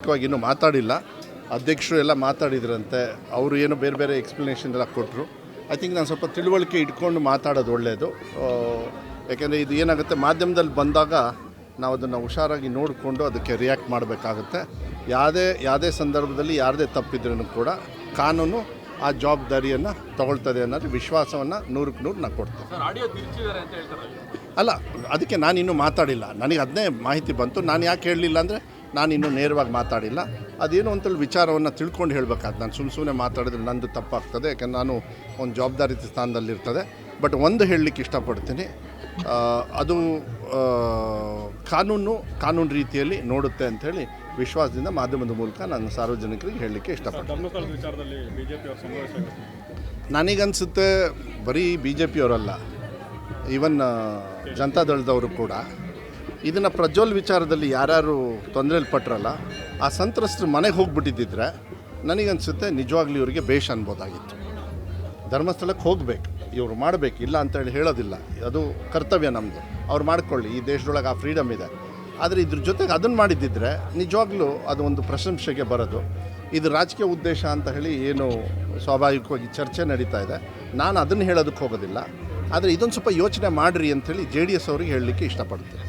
ಅಧಿಕೃತವಾಗಿ ಇನ್ನೂ ಮಾತಾಡಿಲ್ಲ. ಅಧ್ಯಕ್ಷರು ಎಲ್ಲ ಮಾತಾಡಿದ್ರಂತೆ, ಅವರು ಏನು ಬೇರೆ ಬೇರೆ ಎಕ್ಸ್ಪ್ಲನೇಷನ್ ಎಲ್ಲ ಕೊಟ್ಟರು. ಐ ಥಿಂಕ್ ನಾನು ಸ್ವಲ್ಪ ತಿಳುವಳಿಕೆ ಇಟ್ಕೊಂಡು ಮಾತಾಡೋದು ಒಳ್ಳೆಯದು. ಯಾಕೆಂದರೆ ಇದು ಏನಾಗುತ್ತೆ, ಮಾಧ್ಯಮದಲ್ಲಿ ಬಂದಾಗ ನಾವು ಅದನ್ನು ಹುಷಾರಾಗಿ ನೋಡಿಕೊಂಡು ಅದಕ್ಕೆ ರಿಯಾಕ್ಟ್ ಮಾಡಬೇಕಾಗುತ್ತೆ. ಯಾವುದೇ ಸಂದರ್ಭದಲ್ಲಿ ಯಾರದೇ ತಪ್ಪಿದ್ರೂ ಕೂಡ ಕಾನೂನು ಆ ಜವಾಬ್ದಾರಿಯನ್ನು ತಗೊಳ್ತದೆ ಅನ್ನೋದು ವಿಶ್ವಾಸವನ್ನು 100ಕ್ಕೆ 100 ನಾನು ಕೊಡ್ತೇನೆ. ಅಲ್ಲ, ಅದಕ್ಕೆ ನಾನಿನ್ನೂ ಮಾತಾಡಿಲ್ಲ. ನನಗೆ ಅದನ್ನೇ ಮಾಹಿತಿ ಬಂತು. ನಾನು ಯಾಕೆ ಹೇಳಲಿಲ್ಲ ಅಂದರೆ ನಾನು ಇನ್ನೂ ನೇರವಾಗಿ ಮಾತಾಡಿಲ್ಲ. ಅದೇನು ಅಂತೇಳಿ ವಿಚಾರವನ್ನು ತಿಳ್ಕೊಂಡು ಹೇಳಬೇಕಾದ್ರೆ ನಾನು ಸುಮ್ಮನೆ ಮಾತಾಡಿದ್ರೆ ನಂದು ತಪ್ಪಾಗ್ತದೆ. ಯಾಕೆಂದ್ರೆ ನಾನು ಒಂದು ಜವಾಬ್ದಾರಿ ಸ್ಥಾನದಲ್ಲಿರ್ತದೆ. ಬಟ್ ಒಂದು ಹೇಳಲಿಕ್ಕೆ ಇಷ್ಟಪಡ್ತೀನಿ, ಅದು ಕಾನೂನು ರೀತಿಯಲ್ಲಿ ನೋಡುತ್ತೆ ಅಂಥೇಳಿ ವಿಶ್ವಾಸದಿಂದ ಮಾಧ್ಯಮದ ಮೂಲಕ ನಾನು ಸಾರ್ವಜನಿಕರಿಗೆ ಹೇಳಲಿಕ್ಕೆ ಇಷ್ಟಪಡ್ತೀನಿ. ನನಗನ್ಸುತ್ತೆ ಬರೀ BJP-ಯವರಲ್ಲ, ಈವನ್ ಜನತಾದಳದವರು ಕೂಡ ಇದನ್ನು ಪ್ರಜ್ವಲ್ ವಿಚಾರದಲ್ಲಿ ಯಾರ್ಯಾರು ತೊಂದರೆಯಲ್ಲಿ ಪಟ್ಟರಲ್ಲ, ಆ ಸಂತ್ರಸ್ತರು ಮನೆಗೆ ಹೋಗಿಬಿಟ್ಟಿದ್ದಿದ್ರೆ ನನಗನ್ಸುತ್ತೆ ನಿಜವಾಗ್ಲೂ ಇವರಿಗೆ ಬೇಷ್ ಅನ್ಬೋದಾಗಿತ್ತು. ಧರ್ಮಸ್ಥಳಕ್ಕೆ ಹೋಗಬೇಕು, ಇವರು ಮಾಡಬೇಕು, ಇಲ್ಲ ಅಂತೇಳಿ ಹೇಳೋದಿಲ್ಲ. ಅದು ಕರ್ತವ್ಯ ನಮ್ಮದು. ಅವ್ರು ಮಾಡ್ಕೊಳ್ಳಿ, ಈ ದೇಶದೊಳಗೆ ಆ ಫ್ರೀಡಮ್ ಇದೆ. ಆದರೆ ಇದ್ರ ಜೊತೆಗೆ ಅದನ್ನು ಮಾಡಿದ್ದಿದ್ರೆ ನಿಜವಾಗ್ಲೂ ಅದು ಒಂದು ಪ್ರಶಂಸೆಗೆ ಬರೋದು. ಇದು ರಾಜಕೀಯ ಉದ್ದೇಶ ಅಂತ ಹೇಳಿ ಏನು ಸ್ವಾಭಾವಿಕವಾಗಿ ಚರ್ಚೆ ನಡೀತಾ ಇದೆ. ನಾನು ಅದನ್ನು ಹೇಳೋದಕ್ಕೆ ಹೋಗೋದಿಲ್ಲ. ಆದರೆ ಇದೊಂದು ಸ್ವಲ್ಪ ಯೋಚನೆ ಮಾಡಿರಿ ಅಂಥೇಳಿ JDS ಅವರಿಗೆ ಹೇಳಲಿಕ್ಕೆ ಇಷ್ಟಪಡ್ತೀನಿ.